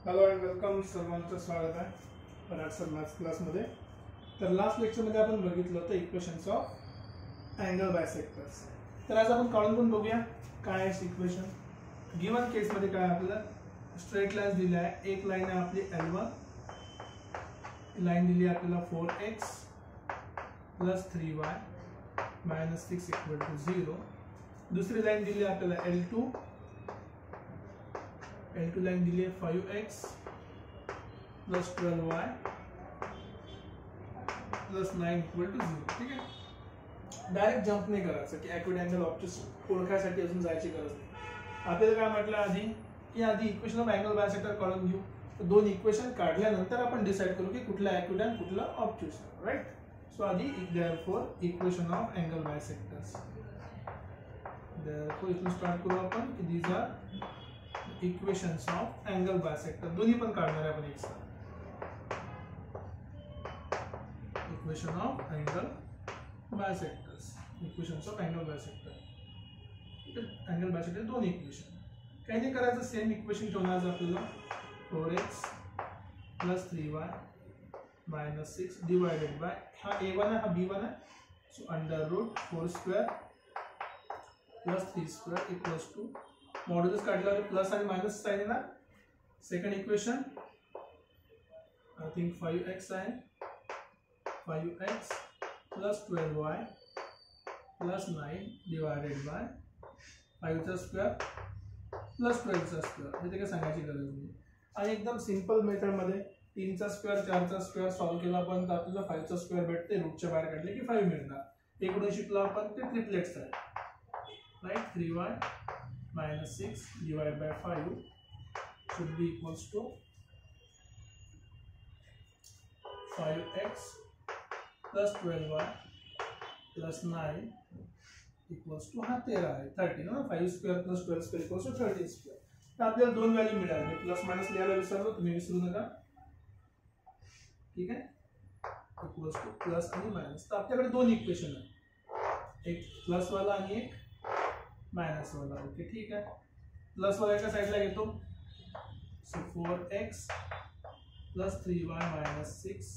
Hello and welcome. सर्वांचं स्वागत आहे पराग सर मॅथ्स क्लासमध्ये. तर लास्ट लेक्चरमध्ये आपण बघितलं होतं इक्वेशन्स ऑफ अँगल बायसेक्टर्स. तर आज आपण काढून पण बघूया काय आहे इक्वेशन. गिवन केसमध्ये काय आपल्याला स्ट्रेट लाईन्स दिल्या आहे. एक लाईन आहे आपली L1, लाईन दिली आहे आपल्याला 4x + 3y - 6 = 0. दुसरी लाईन दिली आहे आपल्याला L2 लाइन दिली है 5x + 12y + 9 = 0. ठीक आहे. डायरेक्ट जंप नाही करायचं की ॲक्युरेट अँगल ऑब्जेक्ट ओळखायसाठी अजून जायची गरज नाही. आपल्याला काय म्हटलं आधी की आधी इक्वेशन ऑफ अँगल बायसेक्टर काढून घेऊ. तर दोन इक्वेशन काढल्यानंतर आपण डिसाइड करू की कुठला ॲक्युरेट आणि कुठला ऑब्जेक्ट, राईट. सो आधी therefore equation of angle bisectors. Therefore इथून स्टार्ट करू आपण की these are equations of angle bisector. दोन्ही पण काढणार आहे आपण एक साथ. Equation of angle bisectors, equations of angle bisector. Angle bisector दोन इक्वेशन. काही नाही करायचं, सेम इक्वेशन ठेवणार आपल्याला 4x + 3y - 6 डिवाइडेड बाय हा a1 आहे, हा b1 आहे. सो √4² + 3² = मॉड्युलस काढल्यावर प्लस आणि मायनस साइन येणार. Second equation I think 5x आहे. 5x + 12y + 9 डिवाइडेड बाय 5चा स्क्वेअर + 12चा स्क्वेअर. हे काय सांगायची गरज नाही. आणि एकदम सिंपल मेथडमध्ये 3चा स्क्वेअर 4चा स्क्वेअर सॉल्व केला पण आपल्याला 5चा स्क्वेअर भेटते. रूटच्या बाहेर काढले की 5 मिळणार. इकडून शिकलो आपण ते ट्रिपलेट्स आहे, right. 3y - 6 divided by 5 should be equals to 5x + 12y + 9 equals to हा 13 आहे. 13 ना. 5² + 12² equals to 13². तर आपल्याला दोन व्हॅल्यू मिळाली. प्लस मायनस लिहायला विसरलो, तुम्ही विसरू नका. ठीक आहे. इक्वल्स टू प्लस आणि मायनस. तर आपल्याकडे दोन इक्वेशन आहे, एक प्लस वाला आणि एक मायनस वाला. ओके, ठीक आहे. प्लस वाला एका साइडला घेतो. सो 4x + 3y - 6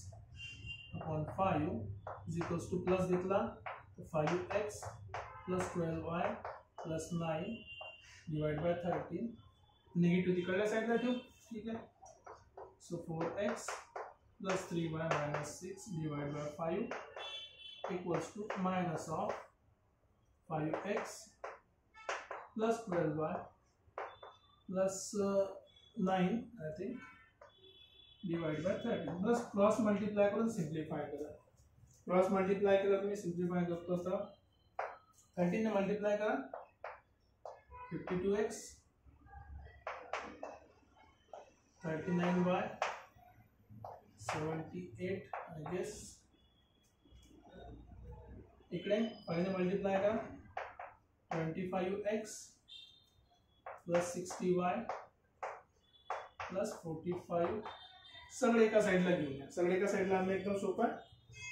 / 5 = प्लस घेतला तर 5x + 12y + 9 divide by 13. Negative तिकडल्या साइडला ठेवू. ठीक आहे. So 4x + 3y - 6 divide by 5 = minus of 5x + 12y + 9 I think divide by 13. Bus cross multiply करून सिम्प्लिफाय करा. क्रॉस मल्टिप्लाय केलं तुम्ही सिम्प्लिफाय करतो असता. 13 ने मल्टिप्लाय करा 52x 39y 78 I guess. इकडे 5 ने मल्टिप्लाय करा 25x + 60y + 45. सगळे एका साइडला घेऊया. सगळे एका साइडला आणणं एकदम सोपं आहे.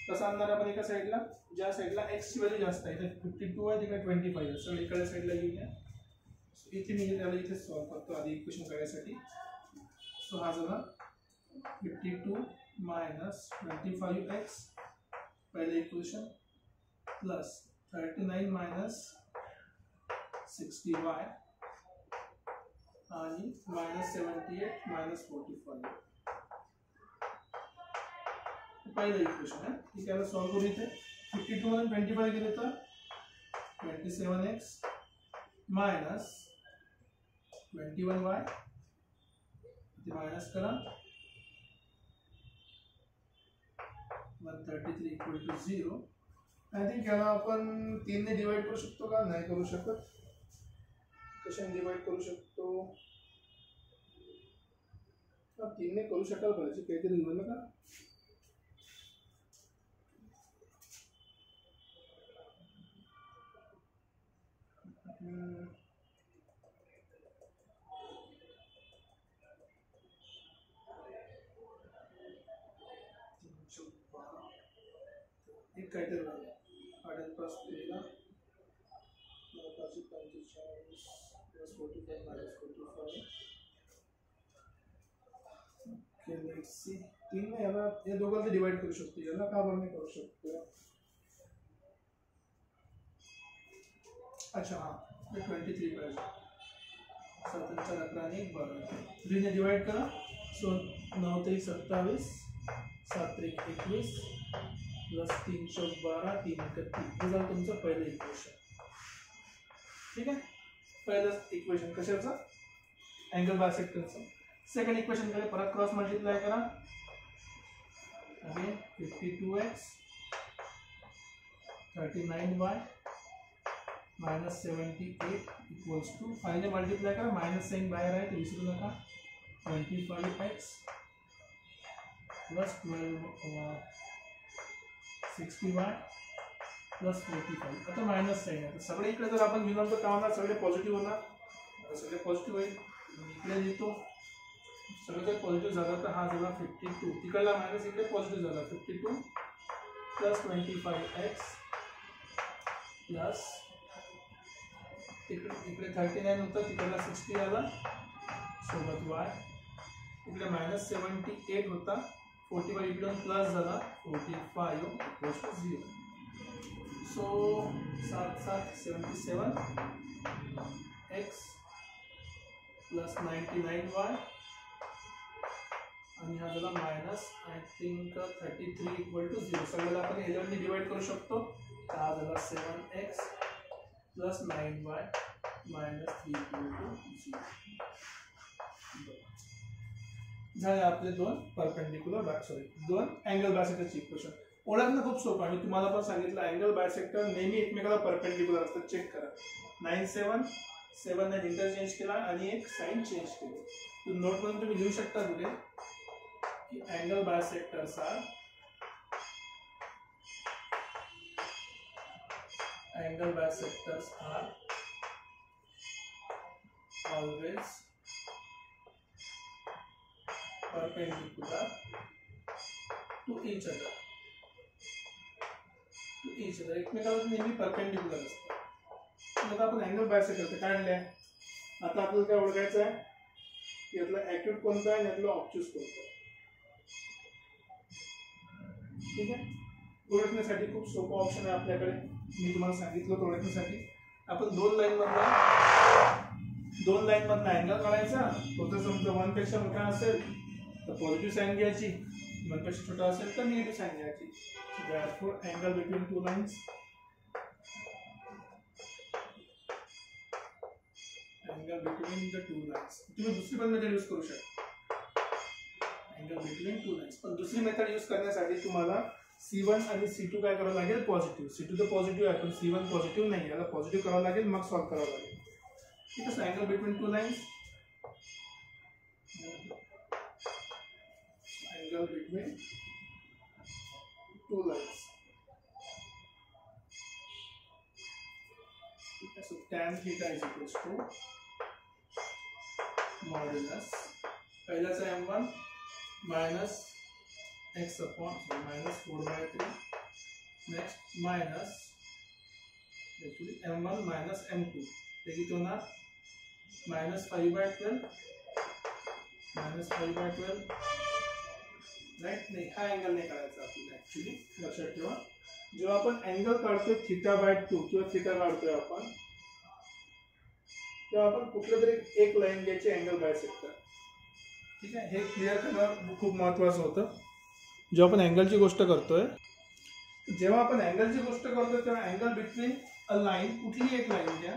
कसं आणणार आपण एका साइडला, ज्या साइडला x ची व्हॅल्यू जास्त आहे. इथे 52 आहे, तिकडे 25 आहे. सगळे एका साइडला घेऊया. इथे मी त्याला इथे सॉल्व करतो आधी इक्वेशन करायसाठी. सो हा झाला 52 - 25x पहिले इक्वेशन प्लस 39 - 60y आणि -78 - 45 पहिलं इक्वेशन आहे. ठीक आहे. सॉल्व करू. इथे 52 आणि 25 गेले तर 27x - 21y इथे मायनस करा 133 = 0. आय थिंक याला आपण 3 ने डिवाइड करू शकतो का? नाही करू शकत. कशाने डिवाइड करू शकतो? 3 ने करू शकाल पाहिजे, काहीतरी लिहिलं का? एक काहीतरी 8 + 13 45 + 45 - 45 सी 3 ने याला या दोघांना डिवाइड करू शकतो, याला का बरं नाही करू शकतो? अच्छा हाँ 23 पाहिजे. 7 4 11 आणि 1 12 3 ने डिवाइड करा. So 9 3 27 7 3 21 plus 3 4 12 3 1 3. हे झालं तुमचं पहिलं इक्वेशन. ठीक आहे, पहिलं इक्वेशन कशाचं? अँगल बायसेक्टरचं. सेकंड इक्वेशन कडे परत क्रॉस मल्टिप्लाय करा. Again 52x 39y minus 78 equals to 5 ने मल्टिप्लाय करा. माइनस साइन बाहेर आहे ते विसरू नका. 25x plus 60y plus 45. आता माइनस साइन आहे, सगळे इकडे जर आपण विनंतर काय होणार? सगळे पॉझिटिव्ह होणार. सगळे पॉझिटिव्ह होईल. इकडे लिहितो, सगळं जर पॉझिटिव्ह झालं तर हा झाला 52. तिकडला मायनस इकडे पॉझिटिव्ह झाला. 52 प्लस 25x प्लस इकडे 39 होता, तिकडला 60 आला सोबत y. इकडे मायनस 78 होता, 45 इकडून प्लस झाला 45 equals to 0. So 7 7 77 x plus 99y आणि हा झाला minus I think 33 equal to 0. सगळ्याला आपण 11 ने डिवाइड करू शकतो. हा झाला 7x plus 9y minus 3 equal to 0. झाले आपले दोन परपेंडिक्युलर दोन अँगल बायसेक्टरची इक्वेशन. ओळखणं खूप सोपं आहे. मी तुम्हाला पण सांगितलं अँगल बायसेक्टर नेहमी एकमेकाला परपेंडिक्युलर असतात. चेक करा. 9 7 7 ने इंटरचेंज केला आणि एक साइन चेंज केली. नोट म्हणून तुम्ही लिहू शकता कुठे की angle bisectors are always perpendicular to each other. एकमेकाला नेहमी परपेंडिक्युलर असतात. आता आपण अँगल बायसेक्टर काढले. आता आपल्याला काय ओळखायचं आहे? यातला ॲक्यूट कोणता आहे आणि यातला ऑब्च्युस कोणता आहे. ठीक आहे, ओळखण्यासाठी खूप सोपा ऑप्शन आहे आपल्याकडे. मी तुम्हाला सांगितलं ओळखण्यासाठी आपण दोन लाईन मधला अँगल काढायचा. तो जर समजा 1 पेक्षा मोठा असेल तर पॉझिटिव्ह साइन घ्यायची, 1 पेक्षा छोटा असेल तर निगेटिव्ह साइन घ्यायची. Therefore angle between two lines तुम्ही दुसरी पण मेथड यूज करू शकता. Angle between two lines. पण दुसरी मेथड यूज करण्यासाठी तुम्हाला C1 आणि C2 काय करावं लागेल? पॉझिटिव्ह. C2 तर पॉझिटिव्ह आहे पण C1 पॉझिटिव्ह नाही. याला पॉझिटिव्ह करावं लागेल, मग सॉल्व्ह करावं लागेल. ठीक आहे. Angle between two lines, angle between two lines. So tan theta is equals to modulus पहिलाचा m1 minus x upon minus 4/3. Next minus actually m1 minus m2. ते किती होणार? minus 5/12 minus 5/12. राइट. नाही, हा अँगल नाही काढायचा आपल्याला. ऍक्च्युली लक्षात ठेवा, जेव्हा आपण अँगल काढतोय θ/2 किंवा थीटा काढतोय आपण, तेव्हा आपण कुठलं तरी एक लाईन घ्यायची अँगल बायसेक्टर. ठीक आहे, हे क्लिअर करणं खूप महत्वाचं होतं. जेव्हा आपण अँगलची गोष्ट करतोय तेव्हा अँगल बिटवीन अ लाईन, कुठली एक लाईन घ्या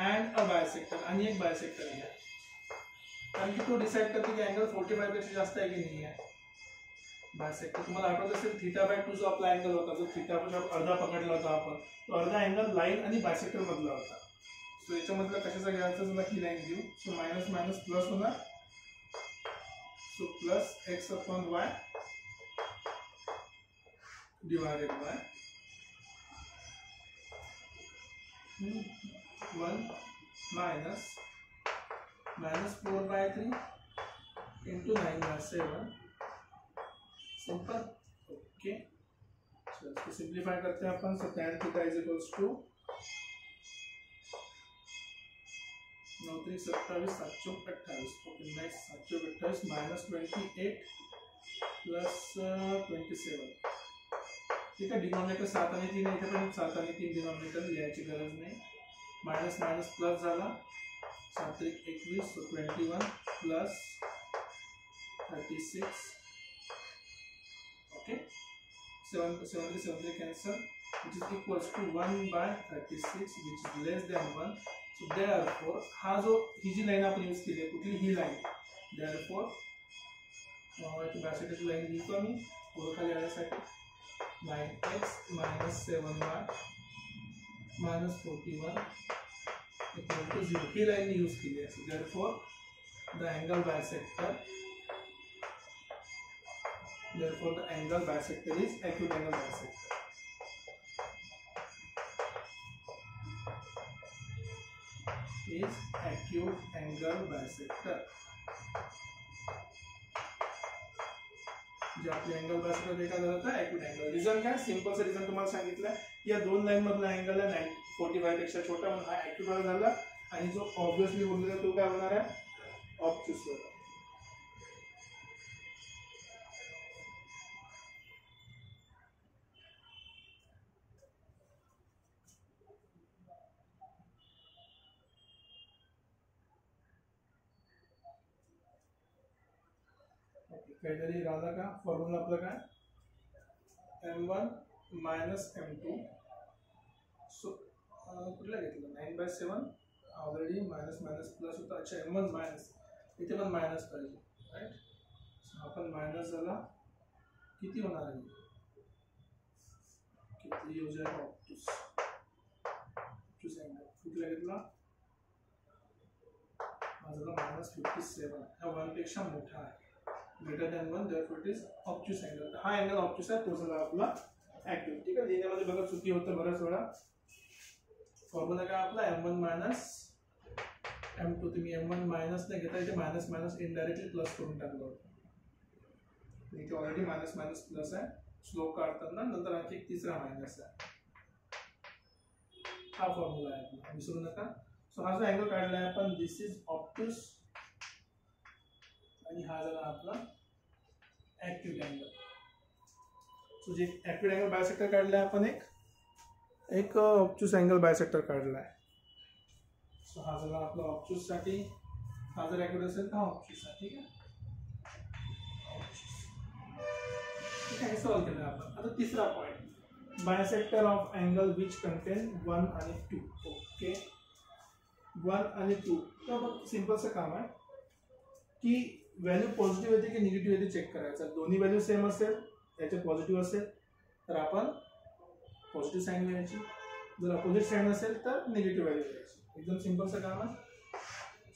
अँड अ बायसेक्टर आणि एक बायसेक्टर घ्या. कारण की तो डिसाइड करतो की अँगल 45 पेक्षा जास्त आहे की नाही आहे. बायसेक्टर तुम्हाला आठवत असेल θ/2 जो आपला अँगल होता, जो थीटापेक्षा अर्धा पकडला होता आपण, तो अर्धा अँगल लाईन आणि बायसेक्टर मधला होता. सो याच्यामधला कशाचा घ्यायचा? चला ही लाईन घेऊ. सो मायनस मायनस प्लस होणार. So plus x upon y divided by 1 minus -4/3 into 9/7. Simple. Okay, so इसको सिंप्लीफाई करते हैं अपन. So tan theta is equals to 9 27 7 28. Okay next 7 28 minus 28 plus 27. ठीक आहे, डिनॉमिनेटर 7 आणि 3 इथे पण 7 आणि 3 डिनॉमिनेटर लिहायची गरज नाही. मायनस मायनस प्लस झाला, 7 21 so 21 plus 36. Okay 7 3 cancel, which is equals to 1 by 36 which is less than 1. so therefore हा जो ही जी लाइन आपण यूज केली आहे कुठली ही लाइन, therefore इथे ब्रॅकेटची लाइन लिहितो आम्ही पुढे खाली आल्यासाठी 9x minus 7y minus 41 equal to 0. He line use केली आहे. so therefore the angle bisector is acute angle bisector. जे आपले अँगल बायसेक्टर देखा जाता है एक्यूट अँगल. रिझन काय, सिंपल सा रिझन तुम्हाला सांगितलं, या दोन लाइन मधला अँगल आहे 45 पेक्षा छोटा म्हणून हा एक्यूट वाला झाला आणि जो ऑब्वियसली बोललेला तो काय होणार आहे ऑब्ट्यूस वाला. काहीतरी राहिला का फॉर्म्युला आपला काय m1 मायनस m2. सो कुठला घेतला 9/7 ऑलरेडी मायनस मायनस प्लस होता. अच्छा m1 मायनस इथे पण मायनस पाहिजे राइट. सो आपण मायनस झाला किती होणार आहे, किती हो जाएगा ऑब्ट्यूस अँगल कुठला घेतला माझा -57. हा 1 पेक्षा मोठा आहे, greater than 1, therefore it is obtuse angle. हा अँगल ऑब्ट्यूस आहे, तो झाला आपला ऍक्टिव्ह. ठीक आहे, लिहिण्यामध्ये बघा चुकी होतं बऱ्याच वेळा. फॉर्म्युला काय आपला m1 मायनस m2. तुम्ही m1 मायनस नाही घेता, इथे मायनस मायनस इनडायरेक्टली प्लस करून टाकलं होतं. इथे ऑलरेडी मायनस मायनस प्लस आहे, स्लोप काढताना नंतर आणखी एक तिसरा मायनस आहे. हा फॉर्म्युला आहे आपला, विसरू नका. सो हा जो अँगल काढला आहे आपण, दिस इज ऑब्ट्यूस आणि हा झाला आपला ऍक्टिव्ह अँगल. सो जे ऍक्टिव्ह अँगल बायसेक्टर काढला आहे आपण, एक ऑब्ट्यूस अँगल बायसेक्टर काढला आहे. सो हा झाला आपला ऑब्ट्यूस साठी, हा जर ऍक्टिव्ह असेल तर हा ऑब्ट्यूस आहे. ठीक आहे, ठीक आहे, सॉल्व केलं आपण. आता तिसरा point, bisector of angle which contain 1 आणि 2. ओके 1 आणि 2. तर सिंपलचं काम आहे की व्हॅल्यू पॉझिटिव्ह येते की निगेटिव्ह येते चेक करायचं. दोन्ही व्हॅल्यू सेम असेल, त्याचे पॉझिटिव्ह असेल तर आपण पॉझिटिव्ह साइन घ्यायची, जर अपोजिट साइन असेल तर निगेटिव्ह व्हॅल्यू घ्यायची. एकदम सिंपलचं काम आहे.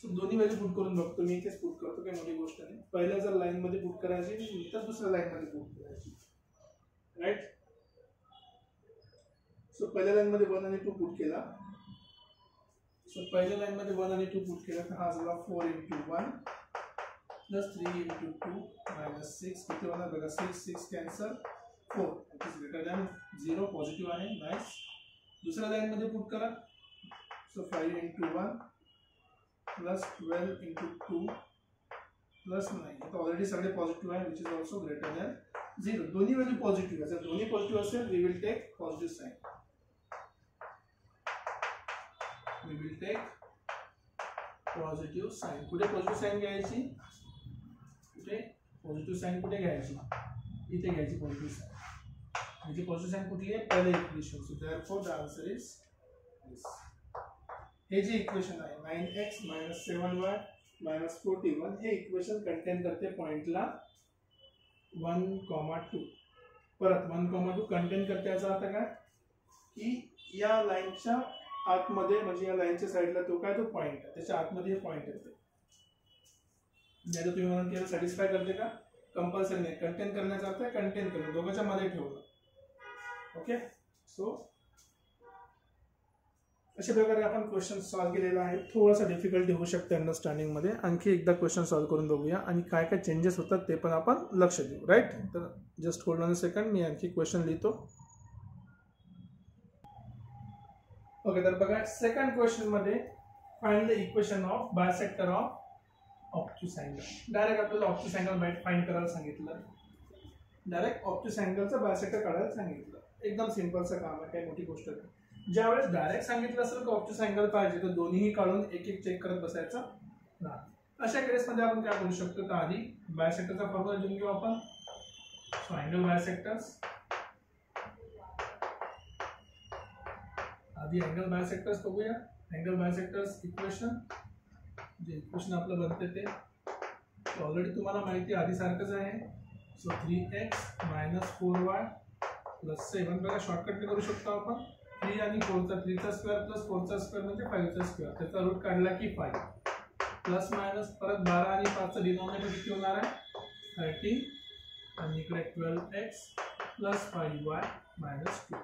सो दोन्ही व्हॅल्यू पुट करून बघतो मी, इथेच पुट करतो, काही मोठी गोष्ट नाही. पहिल्या जर लाईन मध्ये पुट करायची तर दुसऱ्या लाईन मध्ये पुट करायची राईट. सो पहिल्या लाईन मध्ये 1 आणि 2 पुट केला. सो पहिल्या लाईन मध्ये 1 आणि 2 पुट केला तर हा झाला 4 × 1 plus 3 × 2 minus 6. किती होणार बघा, 6 cancel, 4 which is greater than 0, positive आहे. नाइस. दुसऱ्या लाइन मध्ये पुट करा. So 5 × 1 plus 12 × 2 plus 9. इथे ऑलरेडी सगळे पॉझिटिव्ह आहे, which is also greater than 0. दोन्ही व्हॅल्यू पॉझिटिव्ह आहे. जर दोन्ही पॉझिटिव्ह असेल we will take positive sign. We will take positive sign. कुठे पॉझिटिव्ह साइन घ्यायची, कुठे पॉझिटिव्ह साइन कुठे घ्यायची, इथे घ्यायची पॉझिटिव्ह साइन. म्हणजे पॉझिटिव्ह साइन कुठली आहे, पहिले equation. So therefore the answer is this. हे जे इक्वेशन आहे 9x - 7y - 41 हे इक्वेशन कंटेन करते पॉइंटला 1,2. परत 1,2 कंटेन करते. याचा अर्थ काय की या लाईनच्या आतमध्ये, म्हणजे या लाईनच्या साईडला तो काय, तो पॉइंट आहे, त्याच्या आतमध्ये हे पॉइंट येते. नाही तर तुम्ही म्हणून केलं सॅटिस्फाय करते का, कंपल्सरी नाही. कंटेन करण्याचा अर्थ कंटेन करणं, दोघांच्या मध्ये ठेवणं. ओके, सो अशा प्रकारे आपण क्वेश्चन सॉल्व केलेला आहे. थोडासा डिफिकल्टी होऊ शकते अंडरस्टँडिंग मध्ये. आणखी एकदा क्वेश्चन सॉल्व करून बघूया आणि काय काय चेंजेस होतात ते पण आपण लक्ष देऊ राईट. तर just hold on a second, मी आणखी क्वेश्चन लिहितो. ओके, तर बघा सेकंड क्वेश्चन मध्ये find the equation of bisector of obtuse angle. Direct आपल्याला ऑब्ट्यूस अँगल फाइंड करायला सांगितलं, डायरेक्ट ऑब्ट्यूस अँगलचा बायसेक्टर काढायला सांगितलं। एकदम सिंपलचं काम आहे, काही मोठी गोष्ट नाही। ज्यावेळेस डायरेक्ट सांगितलं असेल की ऑब्ट्यूस अँगल पाहिजे तर दोन्हीही काढून एक एक चेक करत बसायचं नाही। अशा केसमध्ये आपण काय करू शकतो, तर आधी बायसेक्टरचा फॉर्म्युला लिहून घेऊ आपण। सो अँगल बायसेक्टर्स, आधी अँगल बायसेक्टर्स बघूया। अँगल बायसेक्टर्स इक्वेशन, जे इक्वेशन आपलं बनते ते ऑलरेडी तुम्हाला माहिती आधी सारखंच आहे। सो 3x - 4y + 7 बघा शॉर्टकट करू शकतो आपण। 3 आणि 4 चा 3 चा स्क्वेअर + 4 चा स्क्वेअर म्हणजे 5 चा स्क्वेअर, त्याचा रूट काढला की 5 प्लस मायनस परत 12 आणि 5 चा डिनॉमिनेटर किती होणार आहे 13 आणि इकडे 12x + 5y - 2।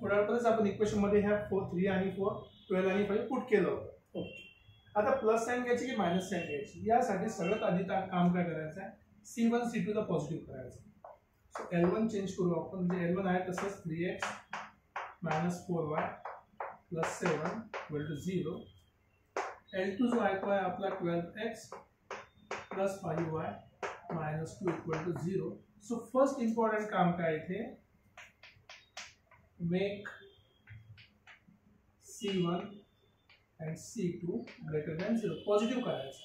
थोड्या वेळातच आपण इक्वेशन मध्ये ह्या 3 आणि 4 12 आणि 5 पुट केलं होतं। ओके, आता प्लस साइन घ्यायची की मायनस साइन घ्यायची, यासाठी सगळ्यात आधी काम काय करायचं आहे, C1 C2 ला पॉझिटिव्ह करायचं। सो L1 चेंज करू आपण, जे L1 आहे तसंच 3x - 4y + 7 = 0। L2 जो आहे तो आहे आपला 12x + 5y - 2 = 0। So first important काम काय इथे, make C1 and C2 greater than 0, positive करायचं।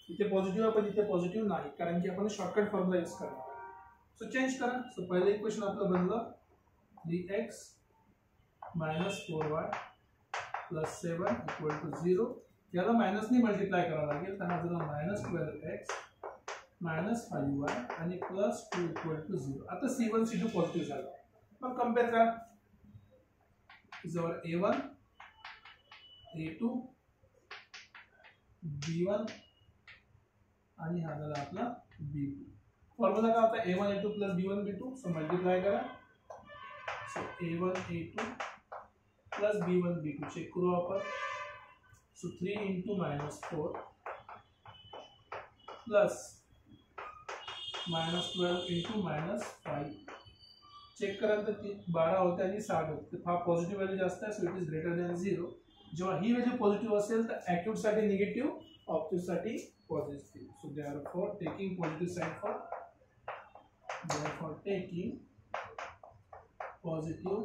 इथे पॉझिटिव्ह आहे पण इथे पॉझिटिव्ह नाही, कारण की आपण शॉर्टकट फॉर्म्युला यूज करणार। सो चेंज करा। सो पहिलं इक्वेशन आपलं बनलं 3x - 4y + 7 = 0। याला मायनसने मल्टिप्लाय करावं लागेल, तर हा झाला -12x - 5y आणि +2 = 0। आता C1 C2 पॉझिटिव्ह झाला, मग कम्पेअर करा। जवळ A1 A2 B1 आणि हा झाला आपला B2। फॉर्म्युला काय होता, A1 A2 + B1 B2। So multiply करा। So A1 A2 + B1 B2 check करू आपण। सो 3 × -4 प्लस -12 × -5 चेक करा तर 12 होते आणि 7 होते, हा पॉझिटिव्ह व्हॅल्यू जास्त आहे, so it is greater than 0। जेव्हा ही व्हॅल्यू पॉझिटिव्ह असेल तर ॲक्यूट साठी निगेटिव्ह, ऑब्ट्यूस साठी positive. So therefore taking positive side for, therefore taking positive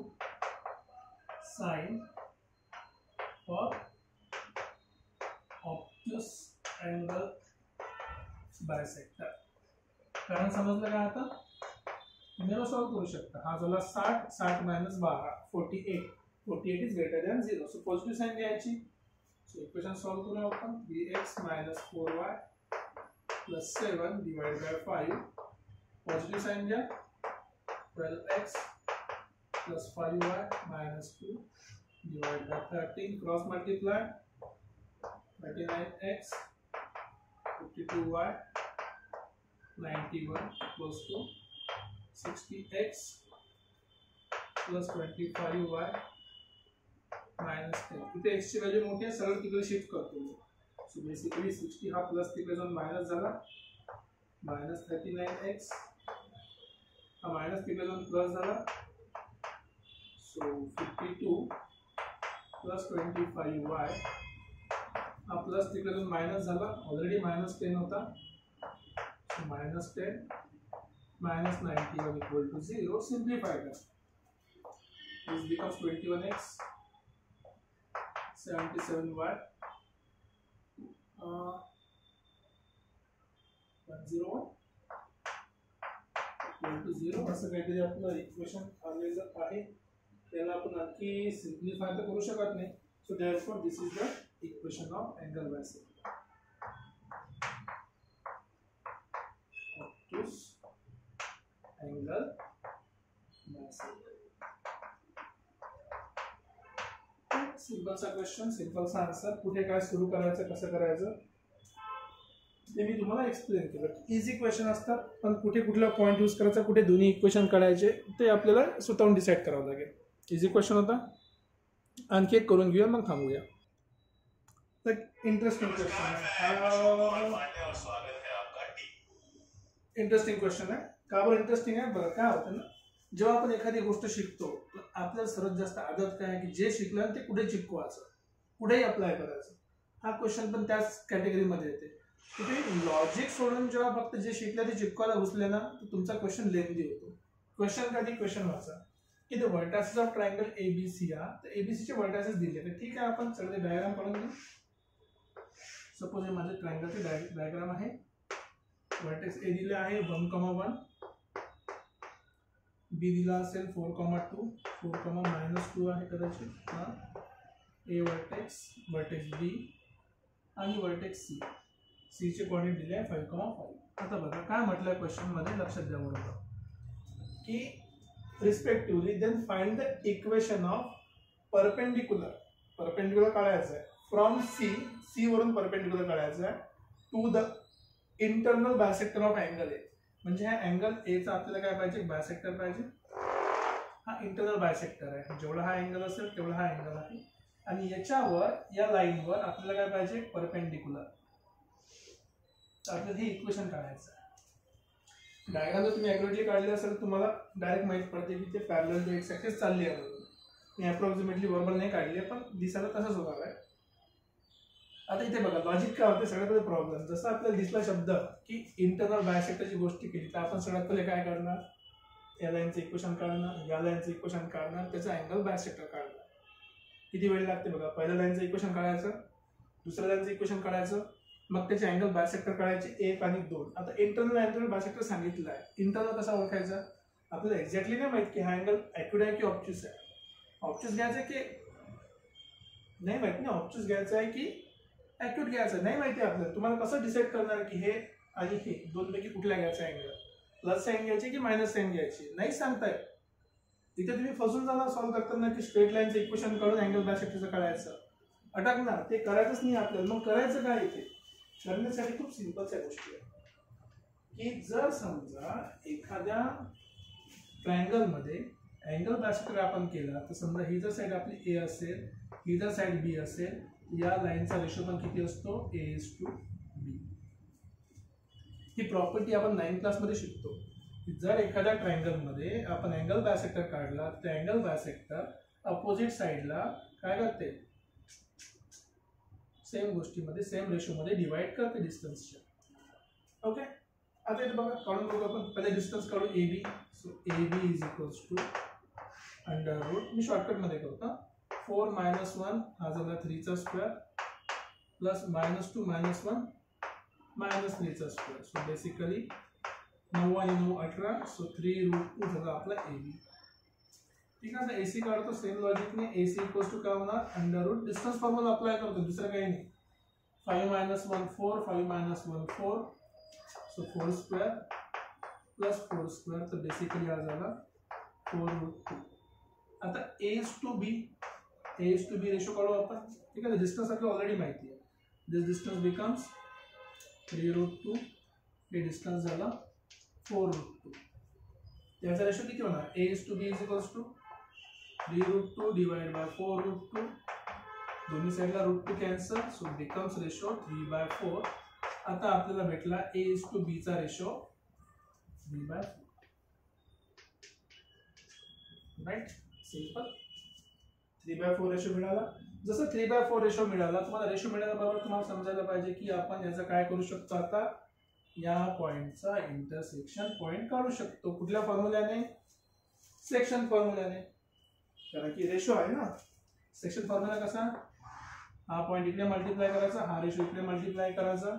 sign for obtuse angle bisector. कारण समजलं का आता, तुम्ही सॉल्व करू शकता। हा झाला 60 60 - 12 48 48 is greater than 0। So positive sign घ्यायची। सो इक्वेशन सॉल्व करू आपण। 3x - 4y + 7 / 5 पॉझिटिव्ह साइन घ्या। 12x + 5y - 2 / 13 cross multiply 39x 52y 91 = 60x + 25y - 10। इथे x ची व्हॅल्यू मोठी आहे, सरळ तिकडे शिफ्ट करतो। सो बेसिकली 60 हा प्लस तिकडे जाऊन मायनस झाला, -39x हा मायनस तिकडे जाऊन प्लस झाला। सो 52 + 25y हा प्लस तिकडे जाऊन मायनस झाला, ऑलरेडी -10 होता। सो -10 - 91 = 0। सिम्प्लिफाय करा, this becomes 21x 77y 101 = 0। असं काहीतरी आपलं इक्वेशन आलेलं आहे, त्याला आपण आणखी सिम्प्लिफाय तर करू शकत नाही। So therefore this is the equation of angle bisector, obtuse angle bisector. सिंपलचा क्वेश्चन, सिंपलचा आन्सर। कुठे काय सुरू करायचं, कसं करायचं ते मी तुम्हाला एक्सप्लेन केलं। इझी क्वेश्चन असतात, पण कुठे कुठला पॉईंट यूज करायचा, कुठे दोन्ही इक्वेशन काढायचे ते आपल्याला स्वतःहून डिसाईड करावं लागेल। इझी क्वेश्चन होता, आणखी एक करून घेऊया मग थांबूया। तर इंटरेस्टिंग क्वेश्चन आहे, इंटरेस्टिंग क्वेश्चन आहे। का बरं इंटरेस्टिंग आहे, बघा काय होतं ना, जेव्हा आपण एखादी गोष्ट शिकतो तर आपल्याला सर्वात जास्त आदत काय आहे की जे शिकलं ते कुठे चिपकवायचं, कुठेही अप्लाय करायचं। हा क्वेश्चन पण त्याच कॅटेगरीमध्ये येते. तुम्ही लॉजिक सोडून जेव्हा फक्त जे शिकले ते चिपकायला घुसले ना तर तुमचा क्वेश्चन लेंदी होतो. क्वेश्चन कधी क्वेश्चन वाचा की the vertices of triangle ABC या तर एबीसी चे व्हर्टायसेस दिले तर ठीक आहे आपण सगळे डायग्राम काढून घेऊ. सपोज हे माझे ट्रायंगलचे डायग्राम आहे. व्हर्टेक्स ए दिले आहे 1,1, बी दिला असेल 4,2, 4,-2 आहे कदाचित. ए व्हर्टेक्स बी आणि व्हर्टेक्स सी. सी चे कोऑर्डिनेट दिले आहे 5,5. आता बघा काय म्हटलंय क्वेश्चन मध्ये, लक्षात द्या बरोबर की respectively then find the equation of perpendicular काढायचं आहे फ्रॉम सी वरून परपेंडिक्युलर काढायचं आहे to the internal bisector of angle A. म्हणजे हा अँगल ए चा आपल्याला काय पाहिजे, बायसेक्टर पाहिजे. हा इंटरनल बायसेक्टर आहे. जेवढा हा अँगल असेल तेवढा हा अँगल आहे आणि याच्यावर या लाईनवर आपल्याला काय पाहिजे, परपेंडिक्युलर. तर आपल्याला हे इक्वेशन काढायचं आहे. डायग्राम जर तुम्ही ॲक्युरेटली काढले असेल तुम्हाला डायरेक्ट माहित पडते की ते पॅरलल टू एक्स ॲक्सिस चालली आहे म्हणून. मी अप्रॉक्सिमेटली बरोबर नाही काढली पण दिसायला तसंच होणार आहे. आता इथे बघा लॉजिक काय होते, सगळ्यात पहिले प्रॉब्लेम. जसं आपल्याला दिसला शब्द की इंटरनल बायसेक्टरची गोष्टी केली तर आपण सगळ्यात पहिले काय करणार, या लाईनचं इक्वेशन काढणार, या लाईनचं इक्वेशन काढणार, त्याचा अँगल बायसेक्टर काढणार. किती वेळ लागते बघा. पहिल्या लाईनचं इक्वेशन काढायचं, दुसऱ्या लाईनचं इक्वेशन काढायचं, मग त्याचे अँगल बायसेक्टर काढायचे 1 आणि 2. आता इंटरनल बायसेक्टर सांगितलं आहे. इंटरनल कसा ओळखायचा, आपल्याला एक्झॅक्टली नाही माहित की हा अँगल ॲक्युट आहे की ऑब्च्युस आहे. ऑब्च्युस घ्यायचं की नाही माहित ना, ऑब्च्युस घ्यायचं आहे की ॲक्युट घ्यायचं नाही माहिती आपल्याला. तुम्हाला कसं डिसाईड करणार की हे आणि हे दोन पैकी कुठला घ्यायचा अँगल, प्लस साईन घ्यायची की मायनस साईन घ्यायची, नाही सांगताय. तिथे तुम्ही फसून जाणार सॉल्व्ह करताना की स्ट्रेट लाईनचं इक्वेशन काढून अँगल बायसेक्टरचं काढायचं, अटकणार. ते करायचंच नाही आपल्याला. मग करायचं काय, इथे करण्यासाठी खूप सिंपलच्या गोष्टी आहे की जर समजा एखाद्या ट्रायंगल मध्ये अँगल बायसेक्टर आपण केला तर समजा ही जर साईड आपली ए असेल, ही जर साईड बी असेल, या लाईनचा रेशो पण किती असतो, A:B. ही प्रॉपर्टी आपण 9th क्लासमध्ये शिकतो. जर एखाद्या ट्रायंगल मध्ये आपण अँगल बायसेक्टर काढला तर अँगल बायसेक्टर अपोजिट साइडला काय करते, सेम गोष्टीमध्ये सेम रेशोमध्ये डिवाइड करते डिस्टन्सच्या. ओके. आता इथे बघा काढून बघू आपण. पहिले डिस्टन्स काढू AB. So AB is equals to under root, मी शॉर्टकट मध्ये करतो, 4 - 1 हा झाला 3 चा स्क्वेअर प्लस -2 - 1 -3 चा स्क्वेअर. सो बेसिकली 9 आणि 9 18. सो 3√2 झाला आपला AB. ठीक आहे. AC काढतो सेम लॉजिकने. AC इक्वल्स टू काय होणार, under root distance formula apply करतो, दुसरं काही नाही. 5 - 1 4, 5 - 1 4. So 4 square plus 4 square. तर बेसिकली हा झाला 4√2. आता A:B रेशो काढू आपण. ठीक आहे. डिस्टन्स आपल्याला ऑलरेडी माहिती आहे. दिस डिस्टन्स बिकम्स 3√2. हे डिस्टन्स झाला 4√2. त्याचा रेशो किती होणार, A:B is equals to 3√2 divide by 4√2. दोन्ही साईडला √2 कॅन्सल. So becomes ratio 3/4. आता आपल्याला भेटला A:B चा रेशो 3/4. राईट. सिंपल. 3/4 रेशो मिळाला. जसं 3/4 रेशो मिळाला, तुम्हाला रेशो मिळाल्याबरोबर तुम्हाला समजायला पाहिजे की आपण याचं काय करू शकतो, आता या पॉइंटचा इंटरसेक्शन पॉइंट काढू शकतो. कुठल्या फॉर्म्युल्याने, सेक्शन फॉर्म्युल्याने. कारण की रेशो आहे ना. सेक्शन फॉर्म्युला कसा, हा पॉइंट इकडे मल्टिप्लाय करायचा, हा रेशो इकडे मल्टिप्लाय करायचा.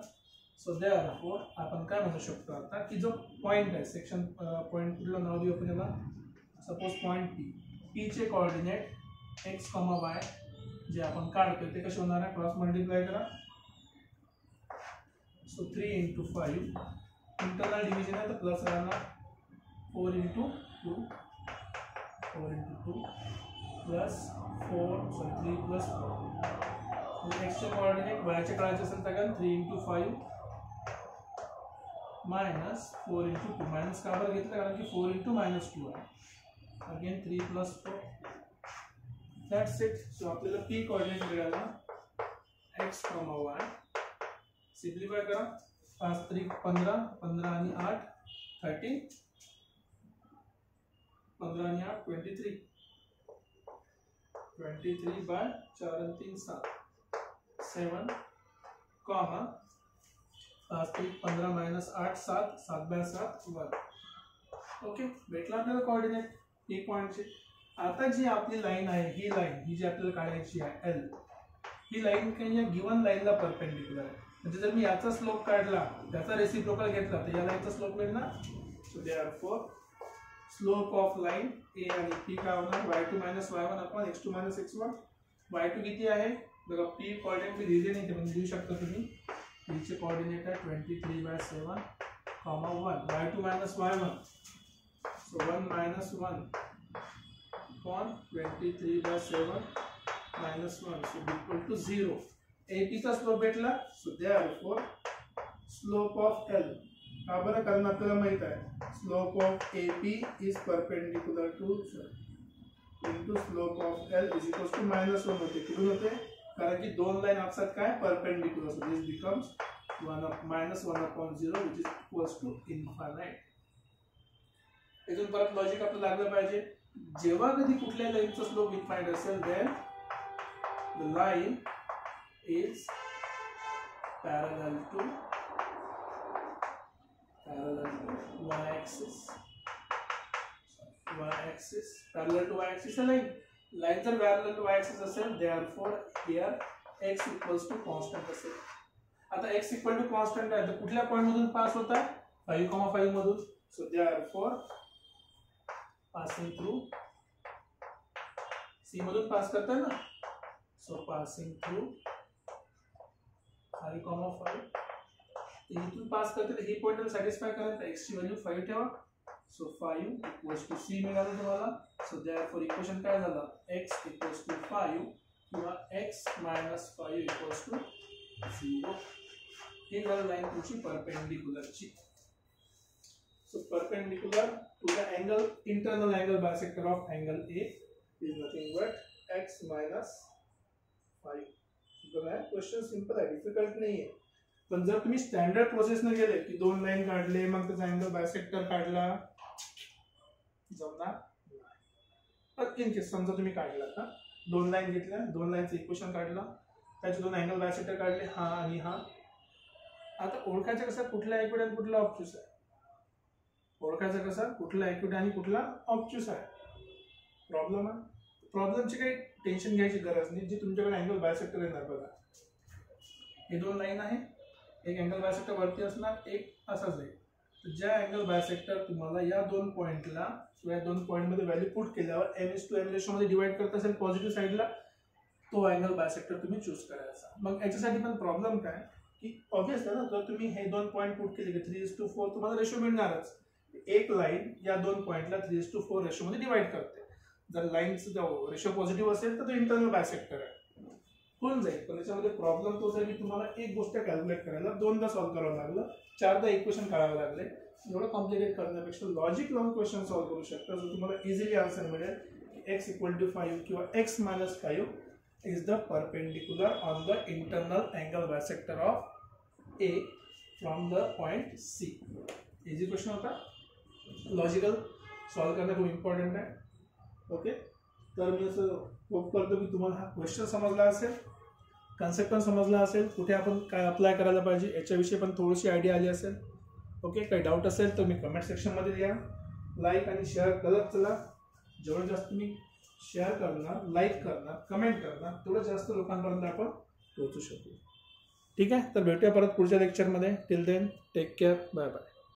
सो देअरफॉर आपण काय म्हणू शकतो आता की जो पॉइंट आहे, सेक्शन पॉइंट कुठलं नाव देऊ आपण याला, सपोज पॉइंट P चे कोऑर्डिनेट x, y जे आपण काढतोय ते कसे होणार आहे, क्रॉस मल्टिप्लाय करा. सो 3 × 5 इंटरनल डिव्हिजन आहे तर प्लस राहणार 4 × 2 प्लस 3 प्लस 4. x चे कोऑर्डिनेट y चे काढायचे असेल तर 3 × 5 मायनस 4 × 2. मायनस का बरं घेतलं, कारण की 4 × -2 आहे. Again 3 plus 4. That's it. So आपल्याला P कोऑर्डिनेट मिळाला x, y. सिम्प्लिफाय करा. 5 × 3 15, 15 आणि 8 13, 15 आणि 8 23, 23 बाय 4 आणि 3 7, 7 कॉमा 5 3 15 मायनस 8 7 7 बाय 7 1. ओके, भेटला आपल्याला कोऑर्डिनेट ई पॉइंटचे. आता जी आपली लाईन आहे, ही लाईन ही जी आपल्याला काढायची आहे एल, ही लाईन काही या गिवन लाईनला परपेंडिक्युलर आहे. म्हणजे जर मी याचा स्लोप काढला, त्याचा रेसिप्रोकल घेतला तर या लाईनचा स्लोप मिळेल ना. So therefore slope of line A आणि पी काय होणार, y2 minus y1 upon x2 minus x1. y2 किती आहे बघा, p कोऑर्डिनेट मी लिहिले नाही ते पण लिहू शकता तुम्ही. p चे कोऑर्डिनेट आहे 23/7 comma 1. y2 minus y1, so 1 minus 1 upon 23/7 minus 1, so equal to 0. AP चा स्लोप भेटला. So therefore slope of L, का बरं, कारण आपल्याला माहित आहे slope of AP is perpendicular to into slope of L is equal to -1 होते. कुठून होते, कारण की दोन लाईन असतात काय perpendicular. So this becomes -1 upon 0 which is equals to infinite. इथून परत लॉजिक आपलं लागलं पाहिजे. जेव्हा कधी कुठल्या लाईनचा स्लोप इन्फानाइट असेल then the line is parallel to y-axis. Y-axis parallel to y-axis है लाइन. लाइन जर parallel to y-axis असेल, therefore here x equals to constant असेल. आता x equal to constant आहे तर कुठल्या पॉइंट मधून पास होता है 5,5 मधून. so therefore passing through c मधून पास करता है ना. so passing through 5,5 इथून पास करते ही पॉइंट सॅटिस्फाय करायला x ची व्हॅल्यू 5 ठेवा. सो 5 इक्वल्स टू c मिळालं तुम्हाला. सो देअरफॉर इक्वेशन काय झालं, x इक्वल्स टू 5 किंवा x मायनस 5 इक्वल्स टू 0. हे झालं लाईन तुमची परपेंडिक्युलरची. So perpendicular to the angle, internal angle bisector of angle A is nothing but x minus 5. Question simple आहे, डिफिकल्ट नाही आहे. पण जर तुम्ही स्टँडर्ड प्रोसेसने गेले की दोन लाईन काढले मग त्याचा अँगल बायसेक्टर काढला, जमणार नाही. इन केस समजा तुम्ही काढला का, दोन लाईन घेतल्या, दोन लाईनचं इक्वेशन काढलं, त्याचे दोन अँगल बायसेक्टर काढले, हा आणि हा. आता ओळखायचं कसं कुठला इक्विड आणि कुठला ऑब्च्युस आहे. ओळखायचं कसं कुठला इक्विड आणि कुठला ऑब्च्युस आहे. प्रॉब्लेम आहे, प्रॉब्लेमची काही टेन्शन घ्यायची गरज नाही. जी तुमच्याकडे अँगल बायसेक्टर येणार बघा, हे दोन लाईन आहे, एक अँगल बायसेक्टर वरती असणार, एक असा जाईल. तर ज्या अँगल बायसेक्टर तुम्हाला या दोन पॉइंटला किंवा या दोन पॉइंटमध्ये व्हॅल्यू पुट केल्यावर m/n रेशोमध्ये डिवाइड करत असेल पॉझिटिव्ह साईडला, तो अँगल बायसेक्टर तुम्ही चूज करायचा. मग याच्यासाठी पण प्रॉब्लेम काय की ऑब्वियस आहे ना, जर तुम्ही हे दोन पॉइंट पुट केले की 3:4 तुम्हाला रेशो मिळणारच. एक लाईन या दोन पॉइंटला 3:4 रेशोमध्ये डिवाइड करते. जर लाईनचं रेशो पॉझिटिव्ह असेल तर तो इंटरनल बायसेक्टर आहे, होऊन जाईल. पण याच्यामध्ये प्रॉब्लेम तोच आहे की तुम्हाला एक गोष्ट कॅल्क्युलेट करायला दोनदा सॉल्व्ह करावं लागलं, चारदा इक्वेशन काढावं लागले. एवढं कॉम्प्लिकेट करण्यापेक्षा लॉजिक लावून क्वेश्चन सॉल्व्ह करू शकता, जो तुम्हाला इझिली आन्सर मिळेल की x इक्वल टू 5 किंवा x minus 5 is the perpendicular on the internal angle bisector of A from the point C. Easy question होता, लॉजिकल सॉल्व्ह करणं खूप इम्पॉर्टंट आहे. ओके, तर मी असं होप करतो की तुम्हाला हा क्वेश्चन समजला असेल, कन्सेप्ट पण समजला असेल, कुठे आपण काय अप्लाय करायला पाहिजे याच्याविषयी पण थोडीशी आयडिया आली असेल. ओके, काही डाऊट असेल तर मी कमेंट सेक्शनमध्ये द्या. लाईक आणि शेअर करत चला. जेवढं जास्त तुम्ही शेअर करणार, लाईक करणार, कमेंट करणार, तेवढं जास्त लोकांपर्यंत आपण पोहोचू शकू. ठीक आहे, तर भेटूया परत पुढच्या लेक्चरमध्ये. Till then take care, bye bye.